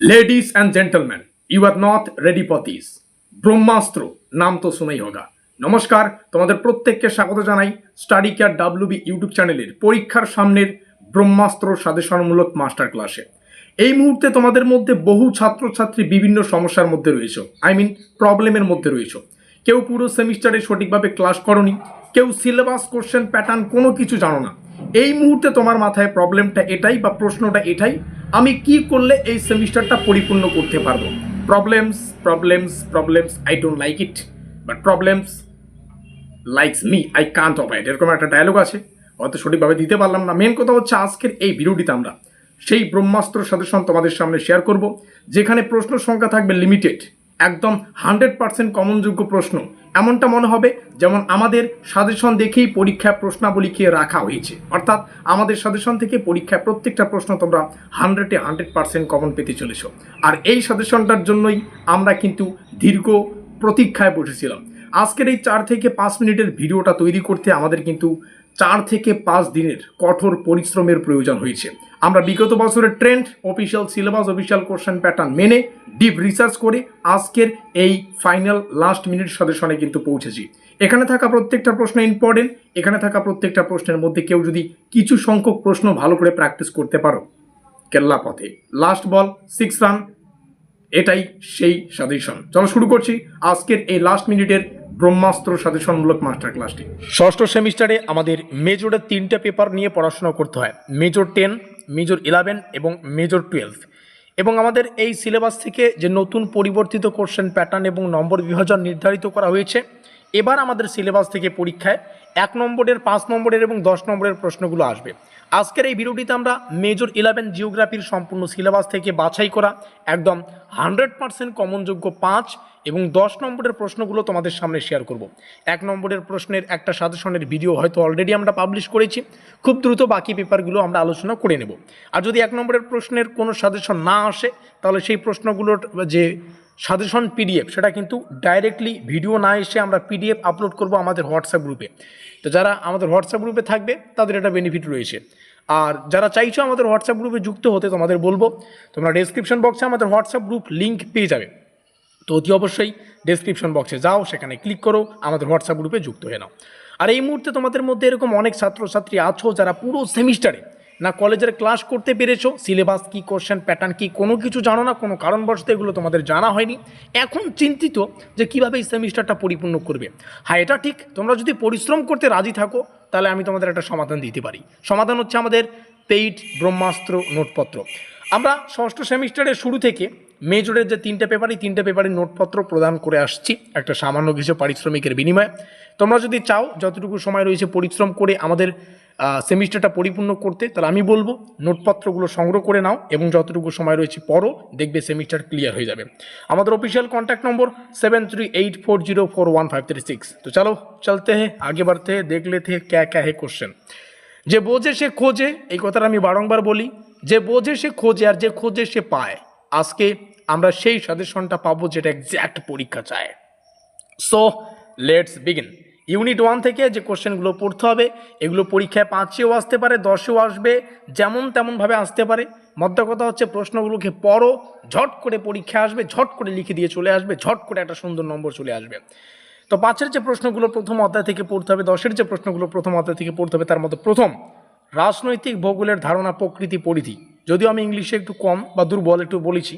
Ladies and gentleman, you are not ready for this. Brahmastra নাম তো শুনেই হোগা। নমস্কার, তোমাদের প্রত্যেককে স্বাগত জানাই স্টাডি কেয়ার ডাব্লিউবি ইউটিউব চ্যানেলের পরীক্ষার সামনের ব্রহ্মাস্ত্র সাজেশনমূলক মাস্টার ক্লাসে। এই মুহূর্তে তোমাদের মধ্যে বহু ছাত্রছাত্রী বিভিন্ন সমস্যার মধ্যে রয়েছে, প্রবলেমের মধ্যে রয়েছে। কেউ পুরো সেমিস্টারে সঠিকভাবে ক্লাস করনি, কেউ সিলেবাস কোশ্চেন প্যাটার্ন কোনো কিছু জানো না। এই মুহূর্তে তোমার মাথায় প্রবলেমটা এটাই বা প্রশ্নটা এটাই, আমি কি করলে এই সেমিস্টারটা পরিপূর্ণ করতে পারবো। Problems problems problems, I don't like it, but problems likes me, I can't avoid, এরকম একটা ডায়লগ আছে, হয়তো সঠিকভাবে দিতে পারলাম না। মেন কথা হচ্ছে আজকের এই ভিডিওটিতে আমরা সেই ব্রহ্মাস্ত্র সাজেশন তোমাদের সামনে শেয়ার করব, যেখানে প্রশ্ন সংখ্যা থাকবে লিমিটেড, একদম 100% কমনযোগ্য প্রশ্ন। এমনটা মনে হবে যেমন আমাদের সাজেশন দেখেই পরীক্ষায় প্রশ্নাবলীকে রাখা হয়েছে, অর্থাৎ আমাদের সাজেশন থেকে পরীক্ষায় প্রত্যেকটা প্রশ্ন তোমরা 100% কমন পেতে চলেছ। আর এই সাজেশনটার জন্যই আমরা কিন্তু দীর্ঘ প্রতীক্ষায় বসেছিলাম। আজকের এই 4 থেকে 5 মিনিটের ভিডিওটা তৈরি করতে আমাদের কিন্তু 4 থেকে 5 দিনের কঠোর পরিশ্রমের প্রয়োজন হয়েছে। আমরা বিগত বছরের trend, official syllabus, official question pattern মেনে ডিপ রিসার্চ করে আজকের এই ফাইনাল লাস্ট মিনিট সাজেশনে কিন্তু পৌঁছেছি। এখানে থাকা প্রত্যেকটা প্রশ্ন ইম্পর্টেন্ট। এখানে থাকা প্রত্যেকটা প্রশ্নের মধ্যে কেউ যদি কিছু সংখ্যক প্রশ্ন ভালো করে প্র্যাকটিস করতে পারো, কেল্লা পথে, লাস্ট বল 6 রান, এটাই সেই সাজেশন। চলো শুরু করছি আজকের এই লাস্ট মিনিটের ব্রহ্মাস্ত্র সাজেশনমূলক মাস্টার ক্লাসটি। ষষ্ঠ সেমিস্টারে আমাদের মেজরের 3টে পেপার নিয়ে পড়াশোনা করতে হয়, মেজর 10, মেজর 11 এবং মেজর 12। এবং আমাদের এই সিলেবাস থেকে যে নতুন পরিবর্তিত কোশ্চেন প্যাটার্ন এবং নম্বর বিভাজন নির্ধারিত করা হয়েছে, এবার আমাদের সিলেবাস থেকে পরীক্ষায় 1 নম্বরের, 5 নম্বরের এবং 10 নম্বরের প্রশ্নগুলো আসবে। আজকের এই ভিডিওটিতে আমরা মেজর 11 জিওগ্রাফির সম্পূর্ণ সিলেবাস থেকে বাছাই করা একদম 100% কমনযোগ্য 5 এবং 10 নম্বরের প্রশ্নগুলো তোমাদের সামনে শেয়ার করব। 1 নম্বরের প্রশ্নের একটা সাজেশনের ভিডিও হয়তো অলরেডি আমরা পাবলিশ করেছি, খুব দ্রুত বাকি পেপারগুলো আমরা আলোচনা করে নেব। আর যদি 1 নম্বরের প্রশ্নের কোনো সাজেশন না আসে, তাহলে সেই প্রশ্নগুলোর যে সাজেশন পিডিএফ, সেটা কিন্তু ডাইরেক্টলি ভিডিও না এসে আমরা পিডিএফ আপলোড করব আমাদের হোয়াটসঅ্যাপ গ্রুপে। তো যারা আমাদের হোয়াটসঅ্যাপ গ্রুপে থাকবে তাদের এটা বেনিফিট রয়েছে। আর যারা চাইছো আমাদের হোয়াটসঅ্যাপ গ্রুপে যুক্ত হতে, তোমাদের বলবো তোমরা ডেসক্রিপশন বক্সে আমাদের হোয়াটসঅ্যাপ গ্রুপ লিঙ্ক পেয়ে যাবে। তো অতি অবশ্যই ডেসক্রিপশন বক্সে যাও, সেখানে ক্লিক করো, আমাদের হোয়াটসঅ্যাপ গ্রুপে যুক্ত হয়ে নাও। আর এই মুহূর্তে তোমাদের মধ্যে এরকম অনেক ছাত্রছাত্রী আছো যারা পুরো সেমিস্টারে না কলেজের ক্লাস করতে পেরেছো, সিলেবাস কি, কোশ্চেন প্যাটার্ন কি, কোনো কিছু জানো না, কোনো কারণবশত এগুলো তোমাদের জানা হয়নি। এখন চিন্তিত যে কীভাবে এই সেমিস্টারটা পরিপূর্ণ করবে। হ্যাঁ, এটা ঠিক, তোমরা যদি পরিশ্রম করতে রাজি থাকো তাহলে আমি তোমাদের একটা সমাধান দিতে পারি। সমাধান হচ্ছে আমাদের পেইড ব্রহ্মাস্ত্র নোটপত্র। আমরা ষষ্ঠ সেমিস্টারের শুরু থেকে মেজরের যে 3টে পেপার, এই 3টে পেপারের নোটপত্র প্রদান করে আসছি একটা সামান্য কিছু পারিশ্রমিকের বিনিময়ে। তোমরা যদি চাও যতটুকু সময় রয়েছে পরিশ্রম করে আমাদের সেমিস্টারটা পরিপূর্ণ করতে, তাহলে আমি বলবো নোটপত্রগুলো সংগ্রহ করে নাও এবং যতটুকু সময় রয়েছে পড়ো, দেখবে সেমিস্টার ক্লিয়ার হয়ে যাবে। আমাদের অফিসিয়াল কন্ট্যাক্ট নম্বর 7384041536। তো চলো চলতে হে, আগে বাড়তে হে, দেখ লেতে হে ক্যা ক্যা হে কোশ্চেন। যে বোঝে সে খোঁজে, এই কথাটা আমি বারংবার বলি, যে বোঝে সে খোঁজে আর যে খোঁজে সে পায়। আজকে আমরা সেই সাজেশনটা পাবো যেটা এক্স্যাক্ট পরীক্ষা চায়। So let's begin. ইউনিট 1 থেকে যে কোশ্চেনগুলো পড়তে হবে, এগুলো পরীক্ষায় 5এও আসতে পারে, 10এও আসবে, যেমন তেমনভাবে আসতে পারে। মধ্য কথা হচ্ছে প্রশ্নগুলোকে পড়ো, ঝট করে পরীক্ষা আসবে, ঝট করে লিখে দিয়ে চলে আসবে, ঝট করে একটা সুন্দর নম্বর চলে আসবে। তো 5-এর যে প্রশ্নগুলো প্রথম অধ্যায় থেকে পড়তে হবে, 10-এর যে প্রশ্নগুলো প্রথম অধ্যায় থেকে পড়তে হবে, তার মধ্যে প্রথম রাজনৈতিক ভূগোলের ধারণা, প্রকৃতি, পরিধি। যদিও আমি ইংলিশে একটু কম বা দুর্বল একটু বলেছি।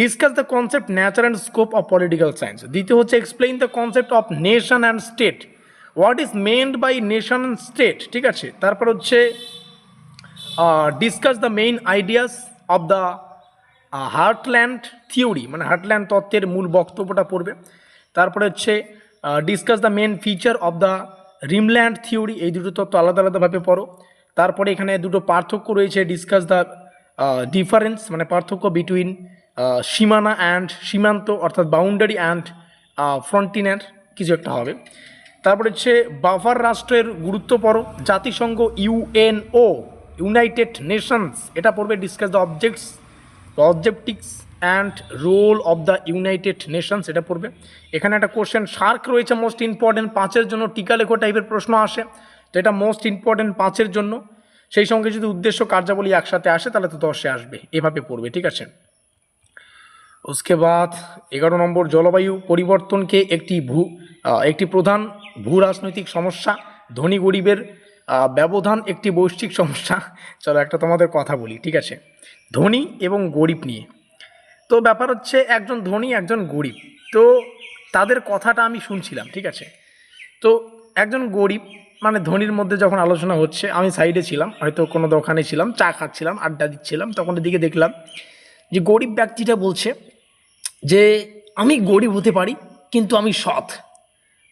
Discuss the concept nature and scope of political science. দ্বিতীয় হচ্ছে explain the concept of nation and state, what is meant by nation and state, ঠিক আছে। তারপর হচ্ছে discuss the main ideas of the heartland theory, মানে heartland তত্ত্বের মূল বক্তব্যটা পড়বে। তারপরে হচ্ছে discuss the main feature of the rimland theory, এই দুটো তত্ত্ব আলাদা আলাদাভাবে পড়ো। তারপরে এখানে দুটো পার্থক্য রয়েছে, ডিসকাস দ্য ডিফারেন্স, মানে পার্থক্য বিটুইন সীমানা অ্যান্ড সীমান্ত, অর্থাৎ বাউন্ডারি অ্যান্ড ফ্রন্টিনার, কিছু একটা হবে। তারপরে হচ্ছে বাফার রাষ্ট্রের গুরুত্ব পড়ো, জাতিসংঘ, ইউএনও, ইউনাইটেড নেশনস, এটা পড়বে। Discuss the objectives and role of the United Nations, এটা পড়বে। এখানে একটা কোশ্চেন শার্ক রয়েছে, মোস্ট ইম্পর্টেন্ট, 5-এর জন্য টিকা লেখো টাইপের প্রশ্ন আসে, তো এটা মোস্ট ইম্পর্টেন্ট 5-এর জন্য। সেই সঙ্গে যদি উদ্দেশ্য কার্যাবলী একসাথে আসে তাহলে তো 10-এ আসবে, এভাবে পড়বে, ঠিক আছে। उसके बाद 11 নম্বর জলবায়ু পরিবর্তনকে একটি প্রধান ভূ রাজনৈতিক সমস্যা, ধনী গরিবের ব্যবধান একটি বৈশ্বিক সমস্যা। চলো একটা তোমাদের কথা বলি, ঠিক আছে? ধনী এবং গরিব নিয়ে তো ব্যাপার হচ্ছে, একজন ধনী একজন গরিব, তো তাদের কথাটা আমি শুনছিলাম, ঠিক আছে? তো একজন গরিব মানে ধনীর মধ্যে যখন আলোচনা হচ্ছে, আমি সাইডে ছিলাম, হয়তো কোনো দোকানে ছিলাম, চা খাচ্ছিলাম, আড্ডা দিচ্ছিলাম, তখন এদিকে দেখলাম যে গরিব ব্যক্তিটা বলছে যে আমি গরিব হতে পারি কিন্তু আমি সৎ।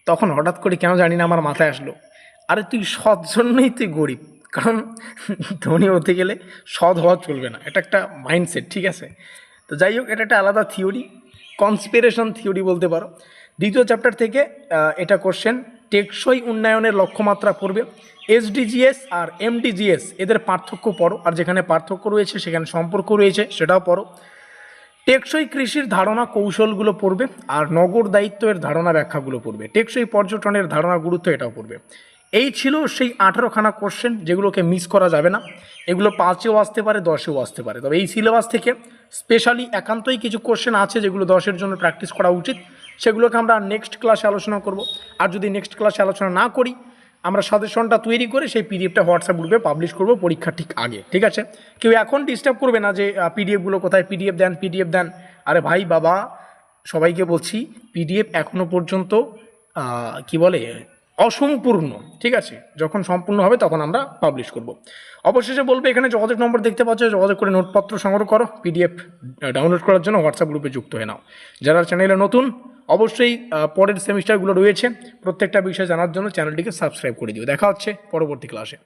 তখন হঠাৎ করে কেন জানি না আমার মাথায় আসলো, আরে তুই সৎ জন্যই তুই গরিব, কারণ ধনী হতে গেলে সৎ হওয়া চলবে না, এটা একটা মাইন্ডসেট, ঠিক আছে? তো যাই হোক, এটা একটা আলাদা থিওরি, কনস্পিরেশন থিওরি বলতে পারো। দ্বিতীয় চ্যাপ্টার থেকে এটা কোশ্চেন, টেকসই উন্নয়নের লক্ষ্যমাত্রা পড়বে। এসডিজিএস আর এমডিজিএস এদের পার্থক্য পড়ো, আর যেখানে পার্থক্য রয়েছে সেখানে সম্পর্ক রয়েছে সেটাও পড়ো। টেকসই কৃষির ধারণা কৌশলগুলো পড়বে, আর নগর দায়িত্বের ধারণা ব্যাখ্যাগুলো পড়বে। টেকসই পর্যটনের ধারণা গুরুত্ব এটাও পড়বে। এই ছিল সেই 18খানা কোশ্চেন, যেগুলোকে মিস করা যাবে না। এগুলো 5এও আসতে পারে, 10এও আসতে পারে, তবে এই সিলেবাস থেকে স্পেশালি একান্তই কিছু কোশ্চেন আছে যেগুলো 10-এর জন্য প্র্যাকটিস করা উচিত, সেগুলোকে আমরা নেক্সট ক্লাসে আলোচনা করব। আর যদি নেক্সট ক্লাসে আলোচনা না করি, আমরা সাজেশনটা তৈরি করে সেই পিডিএফটা হোয়াটসঅ্যাপ গ্রুপে পাবলিশ করব পরীক্ষার ঠিক আগে, ঠিক আছে? কেউ এখন ডিস্টার্ব করবে না যে পিডিএফগুলো কোথায়, পিডিএফ দেন। আরে ভাই বাবা, সবাইকে বলছি, পিডিএফ এখনও পর্যন্ত কি বলে অসম্পূর্ণ, ঠিক আছে? যখন সম্পূর্ণ হবে তখন আমরা পাবলিশ করব। অবশেষে বলবো, এখানে যোগাযোগ নম্বর দেখতে পাচ্ছ, যোগাযোগ করে নোটপত্র সংগ্রহ করো, পিডিএফ ডাউনলোড করার জন্য হোয়াটসঅ্যাপ গ্রুপে যুক্ত হয়ে নাও। যারা চ্যানেলে নতুন, অবশ্যই পরের সেমিস্টারগুলো রয়েছে, প্রত্যেকটা বিষয় জানার জন্য চ্যানেলটিকে সাবস্ক্রাইব করে দিও। দেখা হচ্ছে পরবর্তী ক্লাসে।